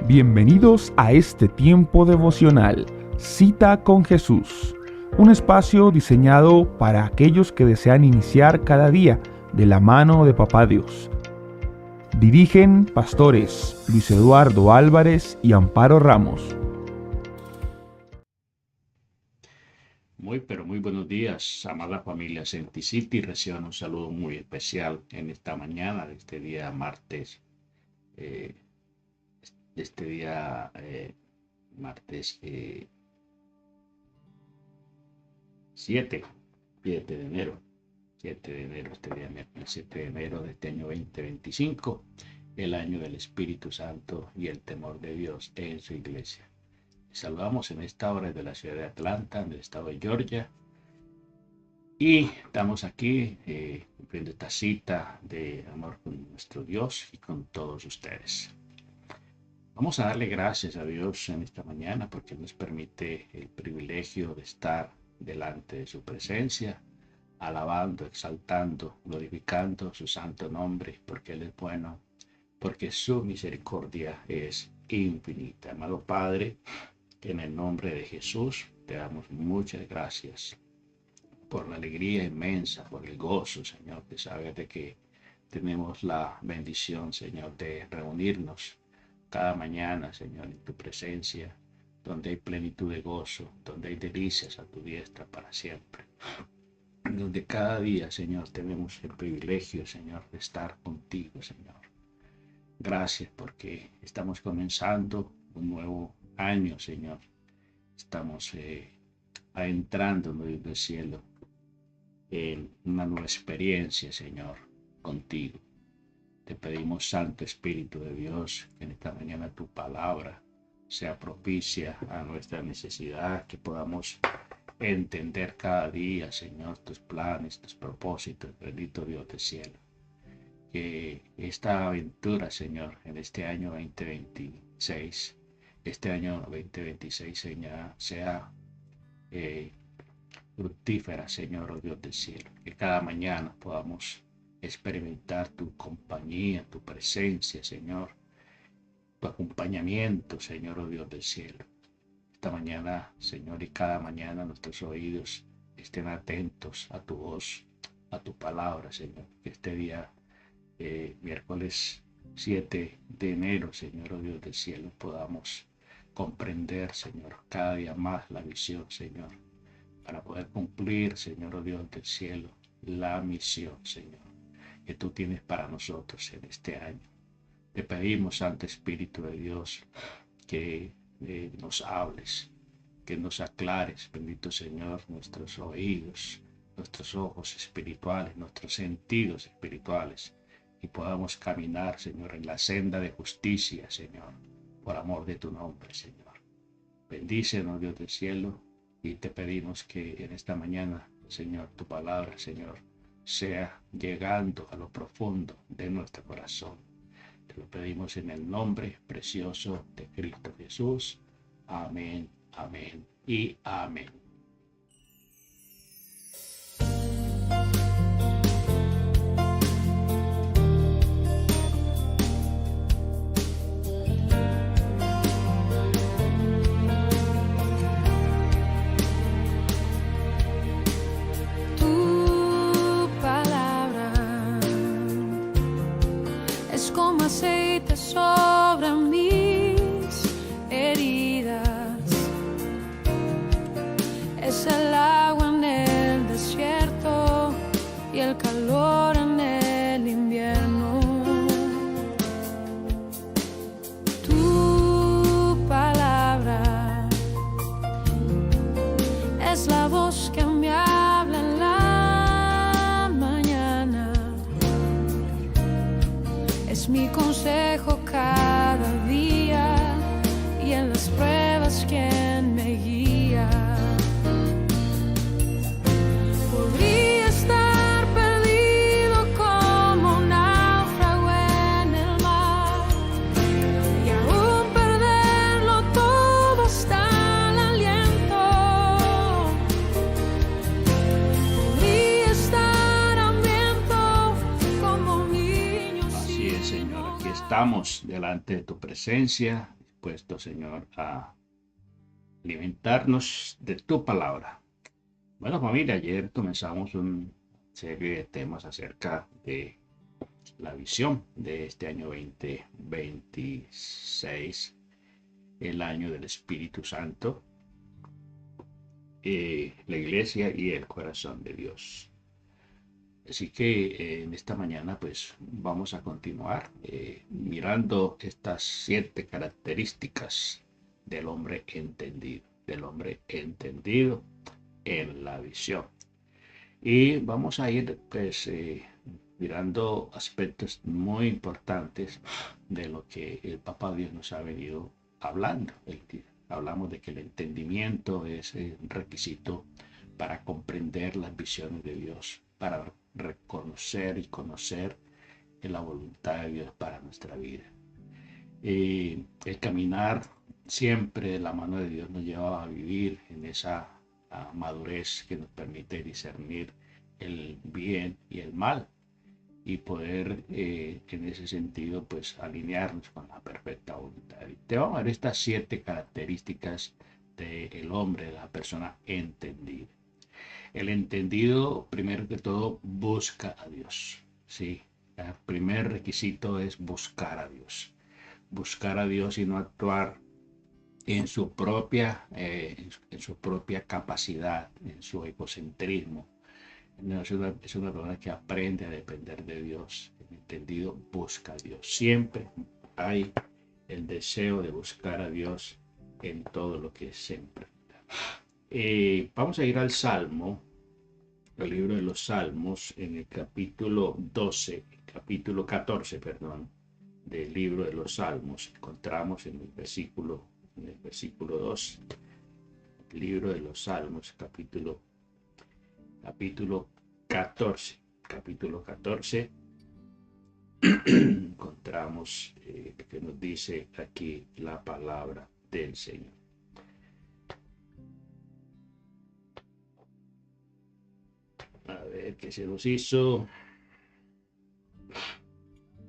Bienvenidos a este tiempo devocional, Cita con Jesús, un espacio diseñado para aquellos que desean iniciar cada día de la mano de Papá Dios. Dirigen pastores Luis Eduardo Álvarez y Amparo Ramos. Muy buenos días, amada familia Senti City. Reciban un saludo muy especial en esta mañana de este día martes, martes 7 de enero, este día miércoles 7 de enero de este año 2025, el año del Espíritu Santo y el temor de Dios en su iglesia. Saludamos en esta hora desde la ciudad de Atlanta, en el estado de Georgia, y estamos aquí cumpliendo esta cita de amor con nuestro Dios y con todos ustedes. Vamos a darle gracias a Dios en esta mañana porque nos permite el privilegio de estar delante de su presencia, alabando, exaltando, glorificando su santo nombre, porque Él es bueno, porque su misericordia es infinita. Amado Padre, en el nombre de Jesús te damos muchas gracias por la alegría inmensa, por el gozo, Señor, de saber de que tenemos la bendición, Señor, de reunirnos cada mañana, Señor, en tu presencia, donde hay plenitud de gozo, donde hay delicias a tu diestra para siempre, donde cada día, Señor, tenemos el privilegio, Señor, de estar contigo, Señor. Gracias porque estamos comenzando un nuevo año, Señor. Estamos adentrando en el cielo en una nueva experiencia, Señor, contigo. Te pedimos, Santo Espíritu de Dios, que en esta mañana tu palabra sea propicia a nuestra necesidad, que podamos entender cada día, Señor, tus planes, tus propósitos, bendito Dios del cielo. Que esta aventura, Señor, en este año 2026, Señor, sea fructífera, Señor, oh Dios del cielo. Que cada mañana podamos experimentar tu compañía, tu presencia, Señor, tu acompañamiento, Señor, oh Dios del cielo. Esta mañana, Señor, y cada mañana nuestros oídos estén atentos a tu voz, a tu palabra, Señor. Que este día, miércoles 7 de enero, Señor, oh Dios del cielo, podamos comprender, Señor, cada día más la visión, Señor, para poder cumplir, Señor, oh Dios del cielo, la misión, Señor, que tú tienes para nosotros en este año. Te pedimos, Santo Espíritu de Dios, que nos hables, que nos aclares, bendito Señor, nuestros oídos, nuestros ojos espirituales, nuestros sentidos espirituales, y podamos caminar, Señor, en la senda de justicia, Señor, por amor de tu nombre, Señor. Bendícenos, Dios del cielo, y te pedimos que en esta mañana, Señor, tu palabra, Señor, sea llegando a lo profundo de nuestro corazón. Te lo pedimos en el nombre precioso de Cristo Jesús. Amén, amén y amén. Como aceite sobre mis heridas, es el agua en el desierto y el calor en el invierno. Tu palabra es la voz que me habla en la mañana. Es mi consejo cada día y en las pruebas quien me guía. Podría estar perdido como un náufrago en el mar y aún perderlo todo hasta el aliento. Podría estar hambriento como un niño. Así es, Señor, aquí estamos delante de tu presencia, dispuestos, Señor, a alimentarnos de tu palabra. Bueno, familia, ayer comenzamos una serie de temas acerca de la visión de este año 2026, el año del Espíritu Santo, la iglesia y el corazón de Dios. Así que en esta mañana pues vamos a continuar mirando estas 7 características del hombre entendido en la visión. Y vamos a ir pues mirando aspectos muy importantes de lo que el Papá Dios nos ha venido hablando. Hablamos de que el entendimiento es un requisito para comprender las visiones de Dios, para reconocer y conocer la voluntad de Dios para nuestra vida. El caminar siempre de la mano de Dios nos lleva a vivir en esa madurez que nos permite discernir el bien y el mal y poder en ese sentido pues alinearnos con la perfecta voluntad. Te vamos a ver estas 7 características del hombre, de la persona entendida. El entendido, primero que todo, busca a Dios. Sí, el primer requisito es buscar a Dios. Buscar a Dios y no actuar en su propia capacidad, en su egocentrismo. No, es una persona que aprende a depender de Dios. El entendido busca a Dios. Siempre hay el deseo de buscar a Dios en todo lo que se emprenda. Vamos a ir al Salmo, el libro de los Salmos, en el capítulo 14, del libro de los Salmos. Encontramos en el versículo 2, el libro de los Salmos, capítulo 14. Capítulo 14, encontramos que nos dice aquí la palabra del Señor. A ver qué se nos hizo.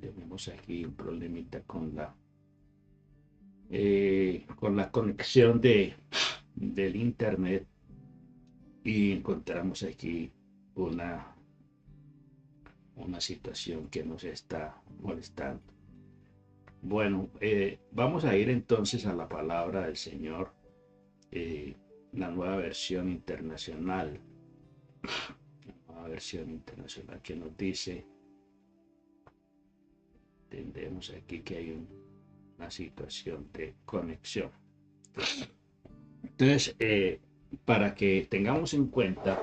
Tenemos aquí un problemita con la conexión del internet y encontramos aquí una situación que nos está molestando. Bueno, vamos a ir entonces a la palabra del Señor, la nueva versión internacional. Que nos dice, entendemos aquí que hay una situación de conexión. Entonces, para que tengamos en cuenta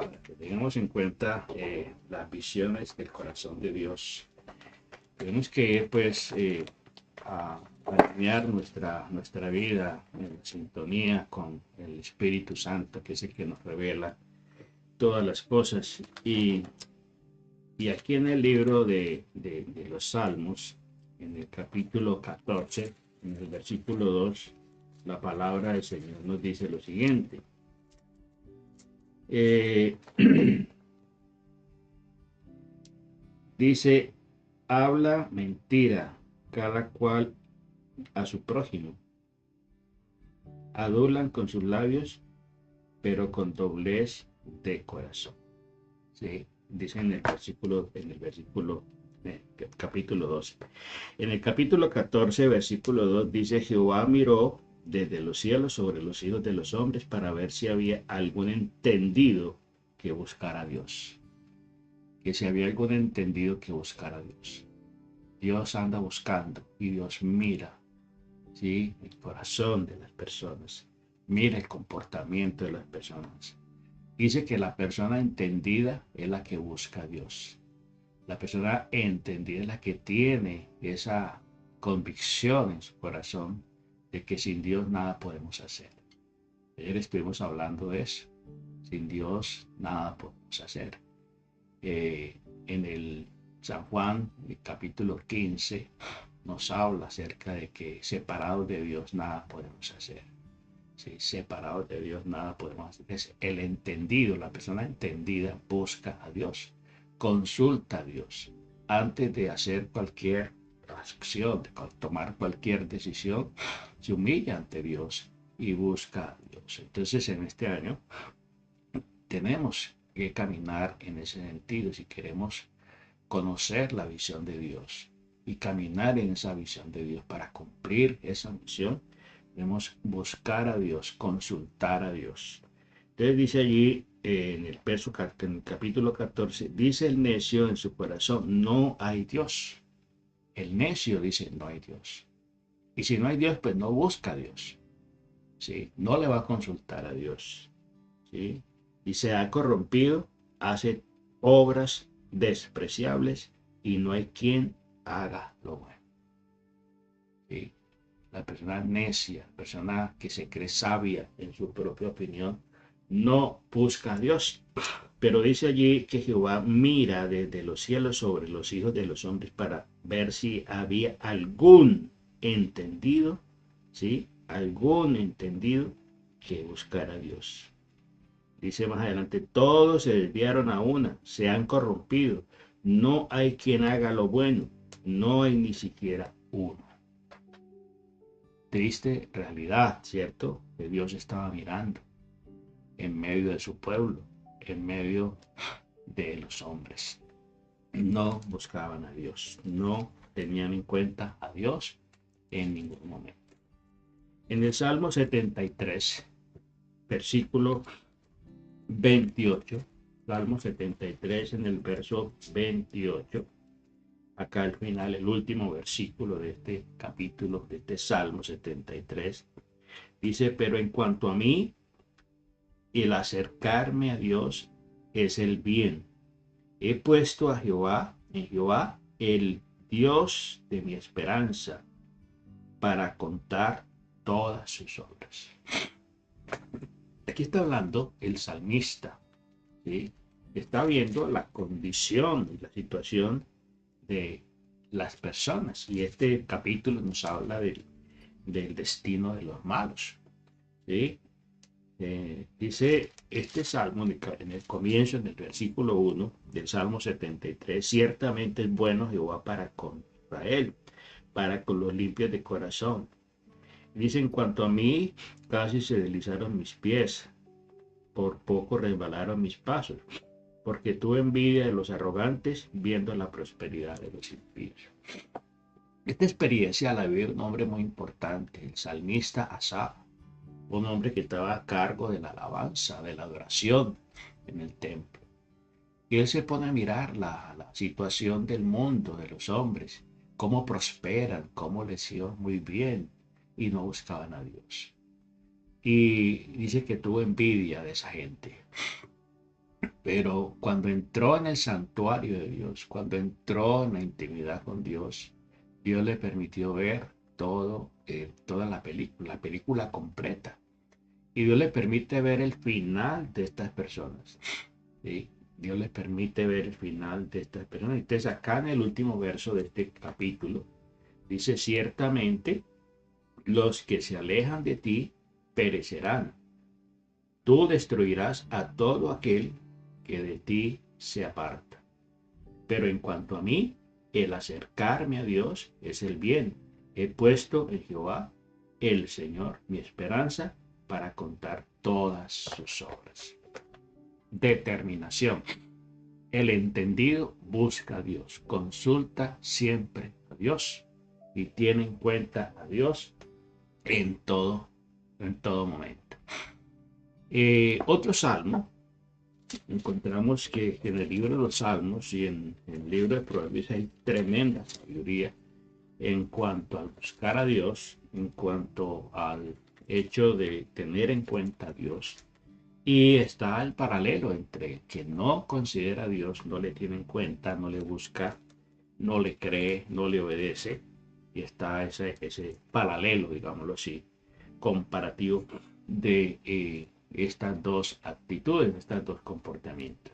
las visiones del corazón de Dios, tenemos que ir pues a alinear nuestra vida en sintonía con el Espíritu Santo, que es el que nos revela todas las cosas. Y aquí en el libro de los Salmos, en el capítulo 14, en el versículo 2, la palabra del Señor nos dice lo siguiente. Dice, habla mentira cada cual a su prójimo. Adulan con sus labios, pero con doblez de corazón. ¿Sí? Dice en el capítulo 12. En el capítulo 14, versículo 2, dice, Jehová miró desde los cielos sobre los hijos de los hombres para ver si había algún entendido que buscara a Dios. Que si había algún entendido que buscara a Dios. Dios anda buscando y Dios mira, ¿sí?, el corazón de las personas. Mira el comportamiento de las personas. Dice que la persona entendida es la que busca a Dios. La persona entendida es la que tiene esa convicción en su corazón de que sin Dios nada podemos hacer. Ayer estuvimos hablando de eso. Sin Dios nada podemos hacer. En el San Juan, el capítulo 15, nos habla acerca de que separados de Dios nada podemos hacer. Sí, separados de Dios nada podemos hacer. Es el entendido, la persona entendida busca a Dios, consulta a Dios antes de hacer cualquier acción, de tomar cualquier decisión, se humilla ante Dios y busca a Dios. Entonces, en este año tenemos que caminar en ese sentido si queremos conocer la visión de Dios y caminar en esa visión de Dios. Para cumplir esa misión debemos buscar a Dios, consultar a Dios. Entonces dice allí en el capítulo 14, dice el necio en su corazón, no hay Dios. El necio dice, no hay Dios. Y si no hay Dios, pues no busca a Dios. ¿Sí? No le va a consultar a Dios. ¿Sí? Y se ha corrompido, hace obras despreciables y no hay quien haga lo bueno. ¿Sí? La persona necia, la persona que se cree sabia en su propia opinión, no busca a Dios. Pero dice allí que Jehová mira desde los cielos sobre los hijos de los hombres para ver si había algún entendido, ¿sí? Algún entendido que buscara a Dios. Dice más adelante, todos se desviaron a una, se han corrompido. No hay quien haga lo bueno, no hay ni siquiera uno. Triste realidad, ¿cierto? Que Dios estaba mirando en medio de su pueblo, en medio de los hombres. No buscaban a Dios, no tenían en cuenta a Dios en ningún momento. En el Salmo 73, versículo 28, Salmo 73 en el verso 28, acá al final, el último versículo de este capítulo, de este Salmo 73, dice, pero en cuanto a mí, el acercarme a Dios es el bien. He puesto a Jehová, en Jehová, el Dios de mi esperanza, para contar todas sus obras. Aquí está hablando el salmista, ¿sí? Está viendo la condición y la situación de las personas. Y este capítulo nos habla del destino de los malos, ¿sí? Dice este salmo en el comienzo, en el versículo 1 del Salmo 73, ciertamente es bueno Jehová para con Israel, para con los limpios de corazón. Dice, en cuanto a mí, casi se deslizaron mis pies, por poco resbalaron mis pasos, porque tuve envidia de los arrogantes, viendo la prosperidad de los impíos. Esta experiencia la vive un hombre muy importante, el salmista Asaf, un hombre que estaba a cargo de la alabanza, de la adoración en el templo. Y él se pone a mirar la situación del mundo, de los hombres, cómo prosperan, cómo les iba muy bien, y no buscaban a Dios. Y dice que tuvo envidia de esa gente. Pero cuando entró en el santuario de Dios, cuando entró en la intimidad con Dios, Dios le permitió ver toda la película completa. Y Dios le permite ver el final de estas personas. ¿Sí? Dios les permite ver el final de estas personas. Entonces acá en el último verso de este capítulo, dice, ciertamente los que se alejan de ti perecerán. Tú destruirás a todo aquel que de ti se aparta. Pero en cuanto a mí, el acercarme a Dios es el bien. He puesto en Jehová, el Señor, mi esperanza, para contar todas sus obras. Determinación. El entendido busca a Dios, consulta siempre a Dios y tiene en cuenta a Dios en todo momento. Otro salmo, encontramos que en el libro de los Salmos y en el libro de Proverbios hay tremenda sabiduría en cuanto al buscar a Dios, en cuanto al hecho de tener en cuenta a Dios. Y está el paralelo entre quien no considera a Dios, no le tiene en cuenta, no le busca, no le cree, no le obedece. Y está ese paralelo, digámoslo así, comparativo de estas dos actitudes, estos dos comportamientos.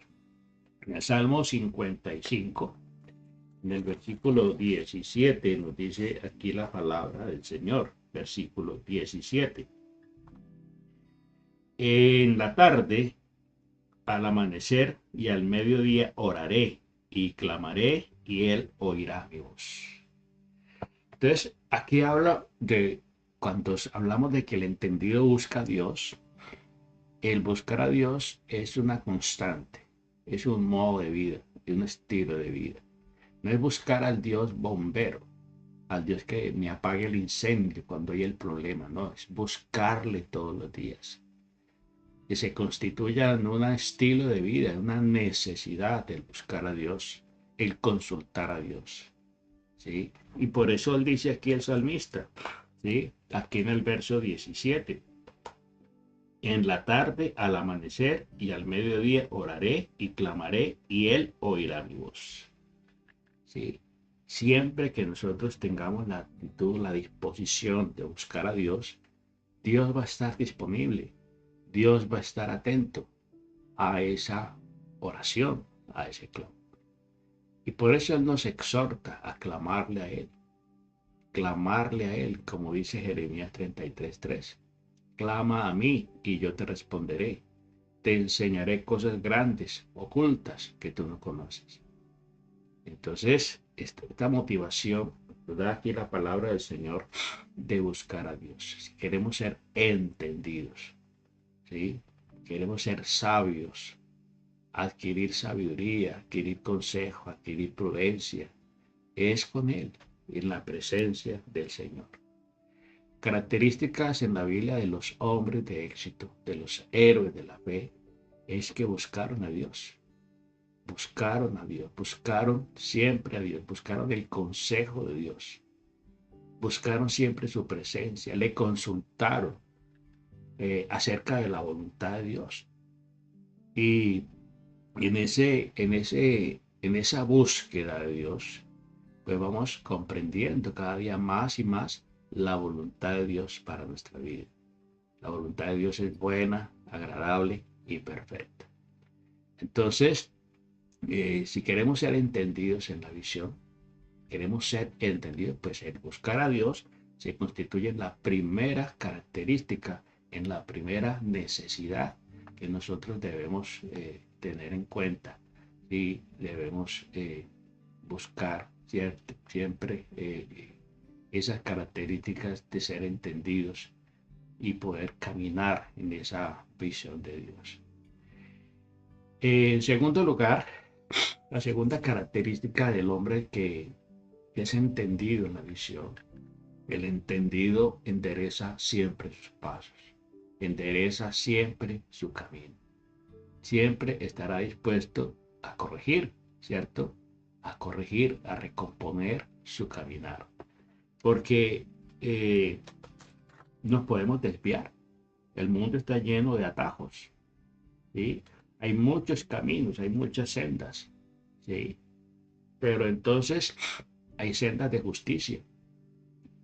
En el Salmo 55, en el versículo 17, nos dice aquí la palabra del Señor, versículo 17. En la tarde, al amanecer y al mediodía oraré y clamaré y él oirá mi voz. Entonces, aquí habla de, cuando hablamos de que el entendido busca a Dios, el buscar a Dios es una constante, es un modo de vida, es un estilo de vida. No es buscar al Dios bombero, al Dios que me apague el incendio cuando hay el problema, no, es buscarle todos los días. Que se constituya en un estilo de vida, en una necesidad el buscar a Dios, el consultar a Dios. ¿Sí? Y por eso él dice aquí el salmista, ¿sí? Aquí en el verso 17. En la tarde, al amanecer y al mediodía oraré y clamaré y él oirá mi voz. ¿Sí? Siempre que nosotros tengamos la actitud, la disposición de buscar a Dios, Dios va a estar disponible. Dios va a estar atento a esa oración, a ese clamor. Y por eso Él nos exhorta a clamarle a Él, como dice Jeremías 33:3. Clama a mí y yo te responderé. Te enseñaré cosas grandes, ocultas, que tú no conoces. Entonces, esta motivación, ¿verdad? Aquí la palabra del Señor de buscar a Dios. Si queremos ser entendidos, ¿sí? Queremos ser sabios, adquirir sabiduría, adquirir consejo, adquirir prudencia. Es con Él, en la presencia del Señor. Características en la Biblia de los hombres de éxito, de los héroes de la fe, es que buscaron a Dios. Buscaron a Dios, buscaron siempre a Dios, buscaron el consejo de Dios. Buscaron siempre su presencia, le consultaron acerca de la voluntad de Dios. Y en esa búsqueda de Dios, pues vamos comprendiendo cada día más y más la voluntad de Dios para nuestra vida. La voluntad de Dios es buena, agradable y perfecta. Entonces, si queremos ser entendidos en la visión, queremos ser entendidos, pues el buscar a Dios se constituye en la primera característica, en la primera necesidad que nosotros debemos tener en cuenta y debemos buscar siempre esas características de ser entendidos y poder caminar en esa visión de Dios. En segundo lugar, la segunda característica del hombre que es entendido en la visión, el entendido endereza siempre sus pasos, endereza siempre su camino. Siempre estará dispuesto a corregir, ¿cierto? A corregir, a recomponer su caminar. Porque nos podemos desviar. El mundo está lleno de atajos, ¿sí? Hay muchos caminos, hay muchas sendas, ¿sí? Pero entonces hay sendas de justicia.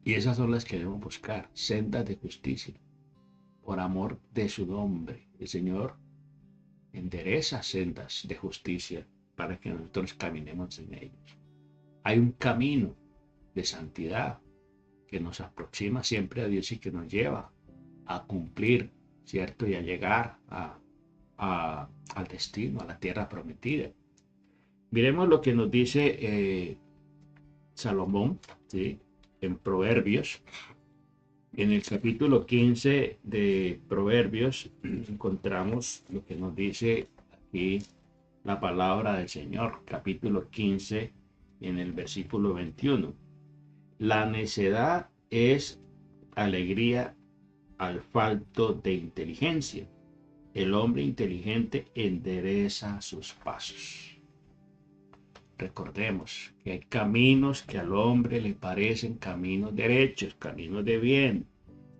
Y esas son las que debemos buscar, sendas de justicia. Por amor de su nombre, el Señor endereza sendas de justicia para que nosotros caminemos en ellos. Hay un camino de santidad que nos aproxima siempre a Dios y que nos lleva a cumplir, ¿cierto? Y a llegar al destino, a la tierra prometida. Miremos lo que nos dice Salomón, ¿sí? En Proverbios. En el capítulo 15 de Proverbios encontramos lo que nos dice aquí la palabra del Señor, capítulo 15, en el versículo 21. La necedad es alegría al falto de inteligencia. El hombre inteligente endereza sus pasos. Recordemos que hay caminos que al hombre le parecen caminos derechos, caminos de bien,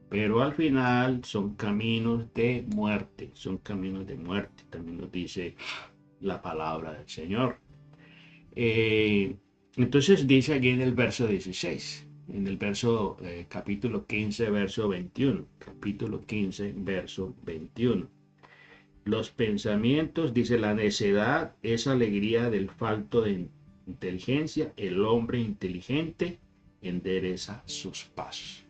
pero al final son caminos de muerte, también nos dice la palabra del Señor. Entonces dice aquí en el verso 16, en el verso capítulo 15, verso 21, capítulo 15, verso 21. Los pensamientos, dice, la necedad es alegría del falto de inteligencia. El hombre inteligente endereza sus pasos.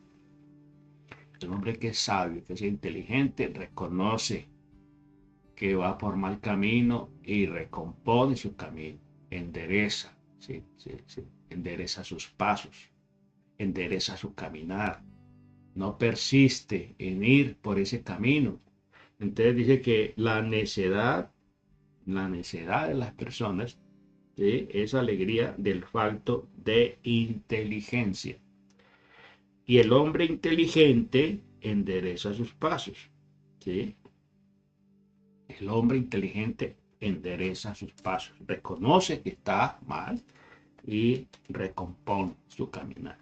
El hombre que es sabio, que es inteligente, reconoce que va por mal camino y recompone su camino, endereza, endereza sus pasos. endereza su caminar, no persiste en ir por ese camino. Entonces dice que la necedad de las personas, ¿sí?, es alegría del falto de inteligencia. Y el hombre inteligente endereza sus pasos, ¿sí? El hombre inteligente endereza sus pasos, reconoce que está mal y recompone su caminar.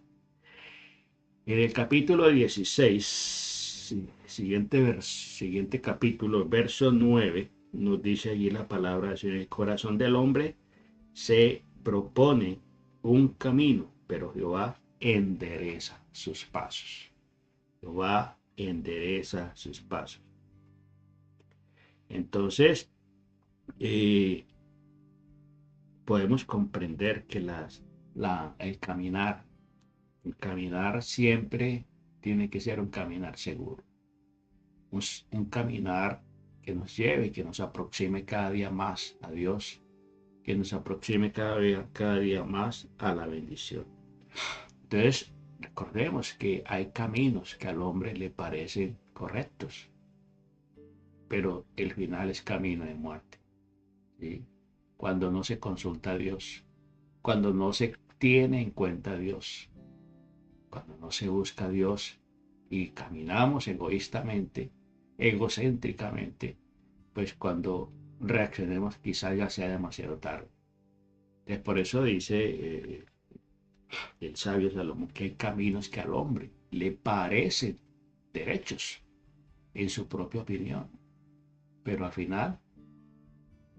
En el capítulo 16, siguiente capítulo, verso 9, nos dice allí la palabra: en el corazón del hombre se propone un camino, pero Jehová endereza sus pasos. Jehová endereza sus pasos. Entonces, podemos comprender que el caminar siempre tiene que ser un caminar seguro. Un caminar que nos lleve, que nos aproxime cada día más a Dios, que nos aproxime cada día más a la bendición. Entonces, recordemos que hay caminos que al hombre le parecen correctos, pero el final es camino de muerte, ¿sí? Cuando no se consulta a Dios, cuando no se tiene en cuenta a Dios, cuando no se busca a Dios y caminamos egoístamente, egocéntricamente, pues cuando reaccionemos quizás ya sea demasiado tarde. Entonces, por eso dice el sabio Salomón que hay caminos que al hombre le parecen derechos en su propia opinión, pero al final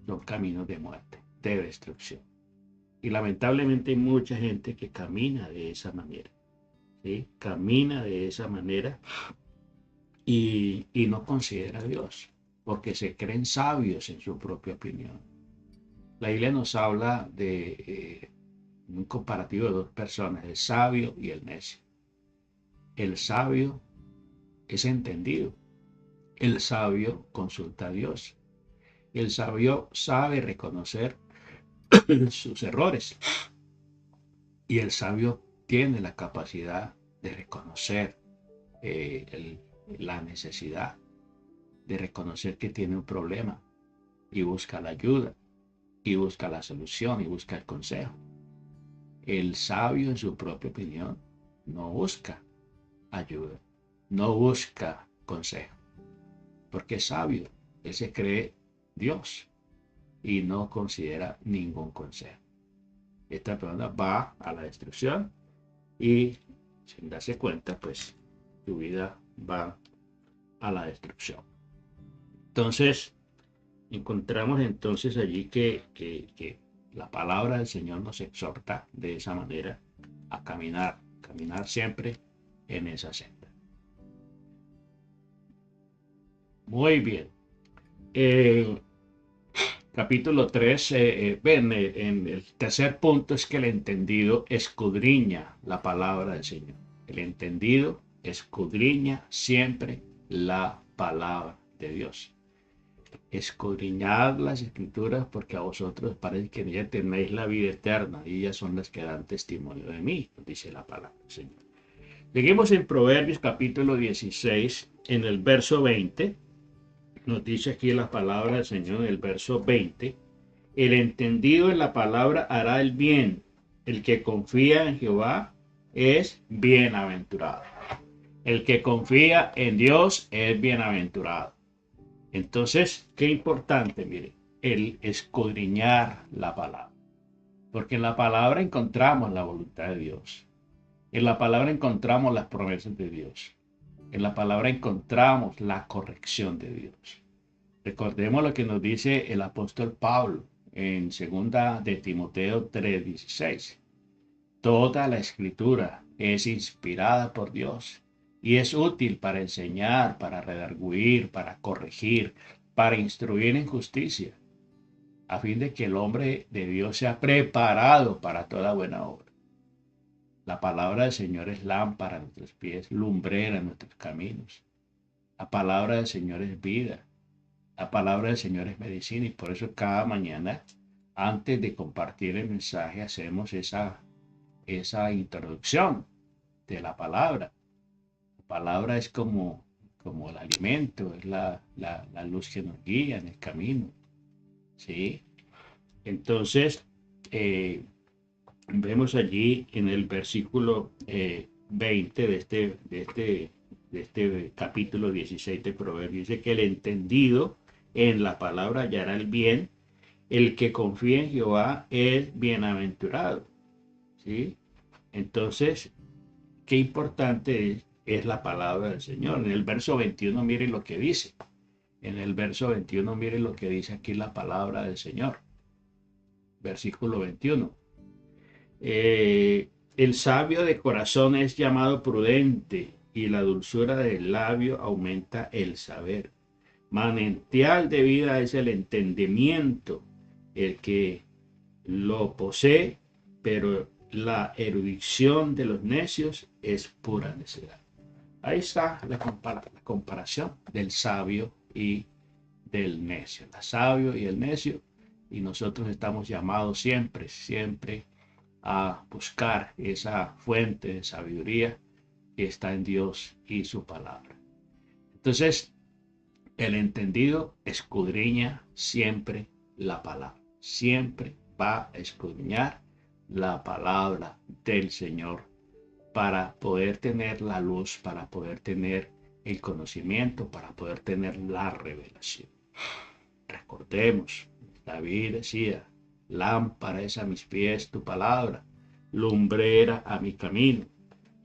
son caminos de muerte, de destrucción. Y lamentablemente hay mucha gente que camina de esa manera, ¿sí? Camina de esa manera y no considera a Dios, porque se creen sabios en su propia opinión. La Biblia nos habla de un comparativo de dos personas, el sabio y el necio. El sabio es entendido. El sabio consulta a Dios. El sabio sabe reconocer sus errores. Y el sabio tiene la capacidad de reconocer la necesidad, de reconocer que tiene un problema y busca la ayuda, y busca la solución, y busca el consejo. El sabio, en su propia opinión, no busca ayuda, no busca consejo, porque es sabio, él se cree Dios y no considera ningún consejo. Esta persona va a la destrucción y, sin darse cuenta, pues su vida va a la destrucción. Entonces, encontramos entonces allí que la palabra del Señor nos exhorta de esa manera a caminar siempre en esa senda. Muy bien. Capítulo 3, en el tercer punto es que el entendido escudriña la palabra del Señor. El entendido escudriña siempre la palabra de Dios. Escudriñad las escrituras porque a vosotros parece que en ellas tenéis la vida eterna y ellas son las que dan testimonio de mí, dice la palabra del Señor. Seguimos en Proverbios capítulo 16, en el verso 20. Nos dice aquí la palabra del Señor en el verso 20. El entendido en la palabra hará el bien. El que confía en Jehová es bienaventurado. El que confía en Dios es bienaventurado. Entonces, qué importante, mire, el escudriñar la palabra. Porque en la palabra encontramos la voluntad de Dios. En la palabra encontramos las promesas de Dios. En la palabra encontramos la corrección de Dios. Recordemos lo que nos dice el apóstol Pablo en 2 de Timoteo 3:16. Toda la escritura es inspirada por Dios y es útil para enseñar, para redarguir, para corregir, para instruir en justicia, a fin de que el hombre de Dios sea preparado para toda buena obra. La palabra del Señor es lámpara a nuestros pies, lumbrera en nuestros caminos. La palabra del Señor es vida. La palabra del Señor es medicina y por eso cada mañana, antes de compartir el mensaje, hacemos esa introducción de la palabra. La palabra es como el alimento, es la luz que nos guía en el camino, ¿sí? Entonces, vemos allí en el versículo 20 de este capítulo 16 de Proverbios, dice que el entendido en la palabra hallará el bien, el que confía en Jehová es bienaventurado, ¿sí? Entonces, qué importante es la palabra del Señor. En el verso 21, mire lo que dice. En el verso 21, mire lo que dice aquí la palabra del Señor. Versículo 21. El sabio de corazón es llamado prudente, y la dulzura del labio aumenta el saber. Manantial de vida es el entendimiento, el que lo posee, pero la erudición de los necios es pura necedad. Ahí está la comparación del sabio y del necio. El sabio y el necio, y nosotros estamos llamados siempre, siempre a buscar esa fuente de sabiduría que está en Dios y su palabra. Entonces, el entendido escudriña siempre la palabra, siempre va a escudriñar la palabra del Señor para poder tener la luz, para poder tener el conocimiento, para poder tener la revelación. Recordemos, David decía, lámpara es a mis pies tu palabra, lumbrera a mi camino.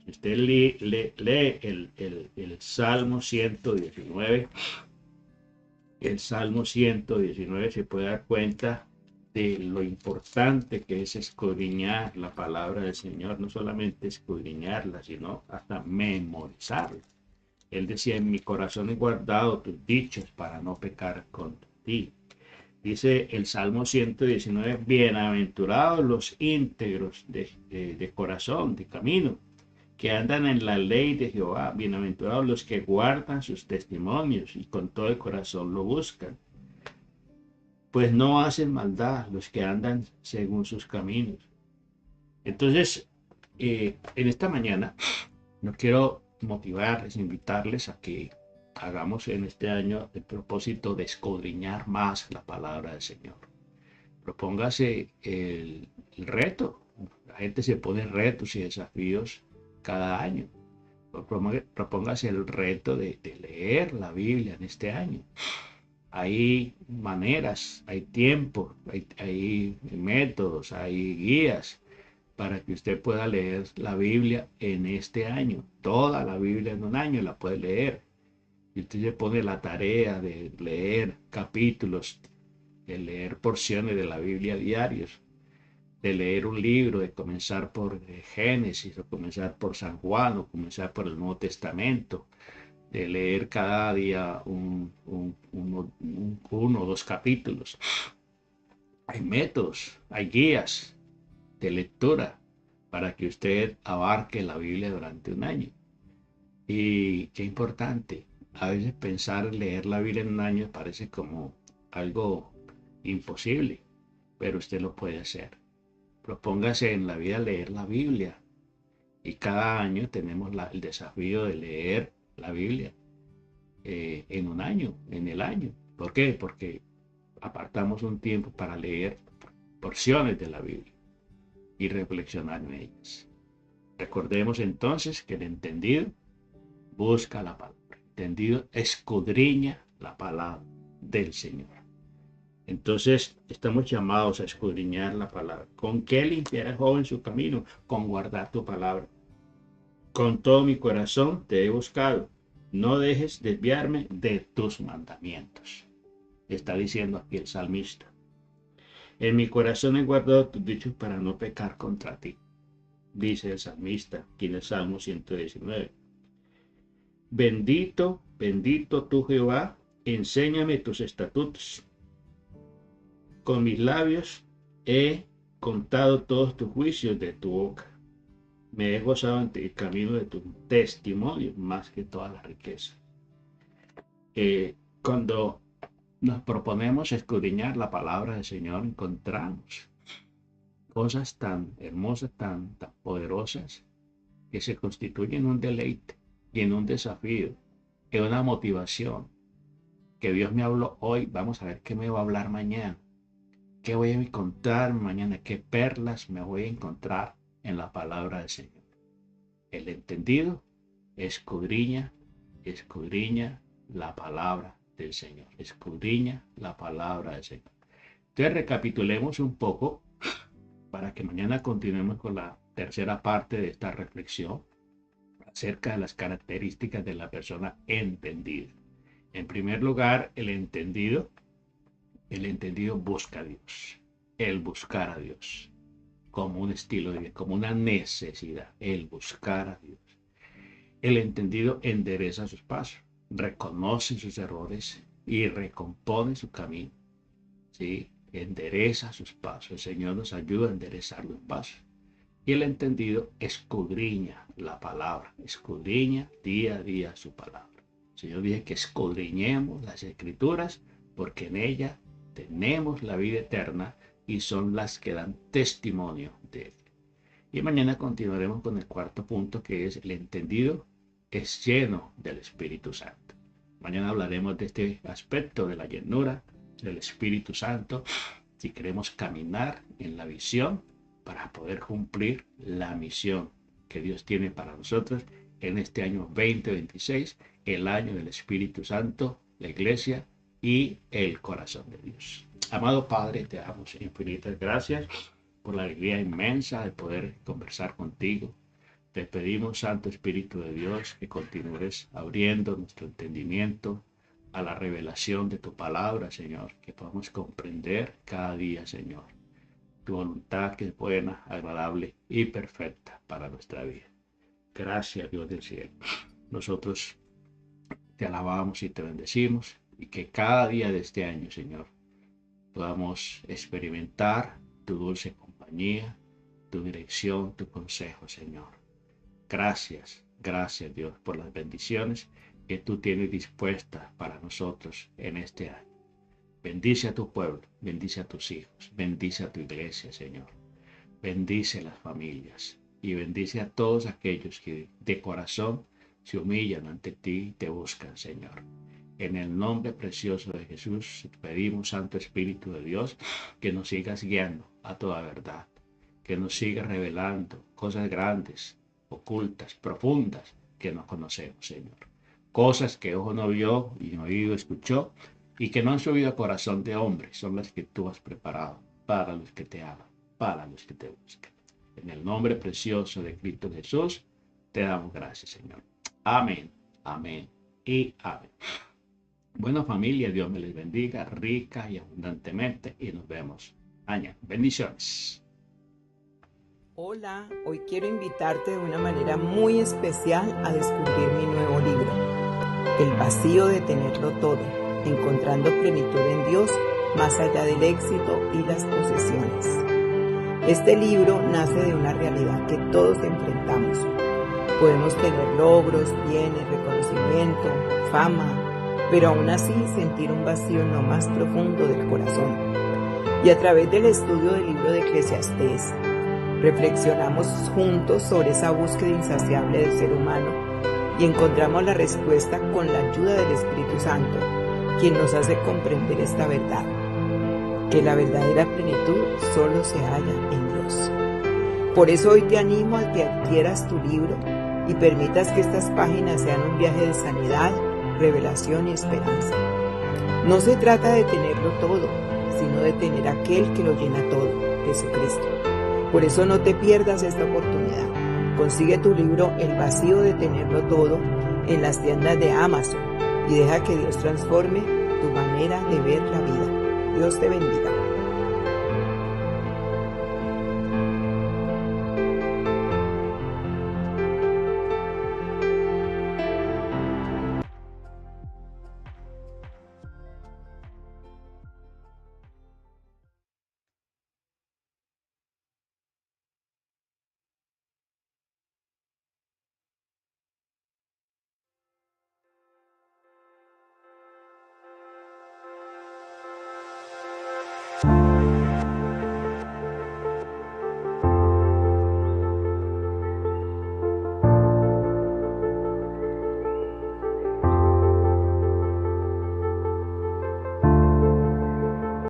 Si usted lee el Salmo 119, el Salmo 119 se puede dar cuenta de lo importante que es escudriñar la palabra del Señor, no solamente escudriñarla, sino hasta memorizarla. Él decía, en mi corazón he guardado tus dichos para no pecar contra ti. Dice el Salmo 119, bienaventurados los íntegros de corazón, de camino, que andan en la ley de Jehová, bienaventurados los que guardan sus testimonios y con todo el corazón lo buscan. Pues no hacen maldad los que andan según sus caminos. Entonces, en esta mañana, no quiero motivarles, invitarles a que hagamos en este año el propósito de escudriñar más la palabra del Señor. Propóngase el reto. La gente se pone retos y desafíos cada año. Propóngase el reto de leer la Biblia en este año. Hay maneras, hay tiempo, hay métodos, hay guías para que usted pueda leer la Biblia en este año. Toda la Biblia en un año la puede leer. Y usted se pone la tarea de leer capítulos, de leer porciones de la Biblia diarios, de leer un libro, de comenzar por Génesis, o comenzar por San Juan, o comenzar por el Nuevo Testamento, de leer cada día uno o dos capítulos. Hay métodos, hay guías de lectura para que usted abarque la Biblia durante un año. Y qué importante, a veces pensar leer la Biblia en un año parece como algo imposible, pero usted lo puede hacer. Propóngase en la vida leer la Biblia, y cada año tenemos el desafío de leer la Biblia en un año, en el año. ¿Por qué? Porque apartamos un tiempo para leer porciones de la Biblia y reflexionar en ellas. Recordemos entonces que el entendido busca la palabra, el entendido escudriña la palabra del Señor. Entonces estamos llamados a escudriñar la palabra. ¿Con qué limpiará el joven su camino? Con guardar tu palabra. Con todo mi corazón te he buscado. No dejes desviarme de tus mandamientos. Está diciendo aquí el salmista. En mi corazón he guardado tus dichos para no pecar contra ti. Dice el salmista aquí en el Salmo 119. Bendito, bendito tú Jehová, enséñame tus estatutos. Con mis labios he contado todos tus juicios de tu boca. Me he gozado en el camino de tu testimonio más que toda la riqueza. Cuando nos proponemos escudriñar la palabra del Señor, encontramos cosas tan hermosas, tan poderosas, que se constituye en un deleite y en un desafío, en una motivación. Que Dios me habló hoy, vamos a ver qué me va a hablar mañana. ¿Qué voy a encontrar mañana? ¿Qué perlas me voy a encontrar en la palabra del Señor? El entendido escudriña la palabra del Señor. Escudriña la palabra del Señor. Entonces recapitulemos un poco para que mañana continuemos con la tercera parte de esta reflexión acerca de las características de la persona entendida. En primer lugar, el entendido busca a Dios. El buscar a Dios como un estilo de vida, como una necesidad. El buscar a Dios. El entendido endereza sus pasos, reconoce sus errores y recompone su camino. ¿Sí? Endereza sus pasos. El Señor nos ayuda a enderezar los pasos. Y el entendido escudriña la palabra, escudriña día a día su palabra. El Señor dice que escudriñemos las Escrituras porque en ellas tenemos la vida eterna y son las que dan testimonio de él. Y mañana continuaremos con el cuarto punto, que es el entendido es lleno del Espíritu Santo. Mañana hablaremos de este aspecto de la llenura del Espíritu Santo si queremos caminar en la visión para poder cumplir la misión que Dios tiene para nosotros en este año 2026, el año del Espíritu Santo, la Iglesia y el corazón de Dios. Amado Padre, te damos infinitas gracias por la alegría inmensa de poder conversar contigo. Te pedimos, Santo Espíritu de Dios, que continúes abriendo nuestro entendimiento a la revelación de tu palabra, Señor, que podamos comprender cada día, Señor, tu voluntad que es buena, agradable y perfecta para nuestra vida. Gracias, Dios del cielo. Nosotros te alabamos y te bendecimos, y que cada día de este año, Señor, podamos experimentar tu dulce compañía, tu dirección, tu consejo, Señor. Gracias, gracias, Dios, por las bendiciones que tú tienes dispuestas para nosotros en este año. Bendice a tu pueblo, bendice a tus hijos, bendice a tu iglesia, Señor. Bendice a las familias y bendice a todos aquellos que de corazón se humillan ante ti y te buscan, Señor. En el nombre precioso de Jesús pedimos, Santo Espíritu de Dios, que nos sigas guiando a toda verdad, que nos sigas revelando cosas grandes, ocultas, profundas, que no conocemos, Señor. Cosas que ojo no vio y oído escuchó y que no han subido a corazón de hombre, son las que tú has preparado para los que te aman, para los que te buscan. En el nombre precioso de Cristo Jesús, te damos gracias, Señor. Amén, amén y amén. Bueno, familia, Dios me les bendiga rica y abundantemente y nos vemos mañana. Bendiciones. Hola, hoy quiero invitarte de una manera muy especial a descubrir mi nuevo libro, El vacío de tenerlo todo, encontrando plenitud en Dios más allá del éxito y las posesiones. Este libro nace de una realidad que todos enfrentamos. Podemos tener logros, bienes, reconocimiento, fama, pero aún así sentir un vacío en lo más profundo del corazón. Y a través del estudio del libro de Eclesiastés, reflexionamos juntos sobre esa búsqueda insaciable del ser humano y encontramos la respuesta con la ayuda del Espíritu Santo, quien nos hace comprender esta verdad, que la verdadera plenitud solo se halla en Dios. Por eso hoy te animo a que adquieras tu libro y permitas que estas páginas sean un viaje de sanidad, revelación y esperanza. No se trata de tenerlo todo, sino de tener aquel que lo llena todo, Jesucristo. Por eso no te pierdas esta oportunidad. Consigue tu libro El vacío de tenerlo todo en las tiendas de Amazon y deja que Dios transforme tu manera de ver la vida. Dios te bendiga.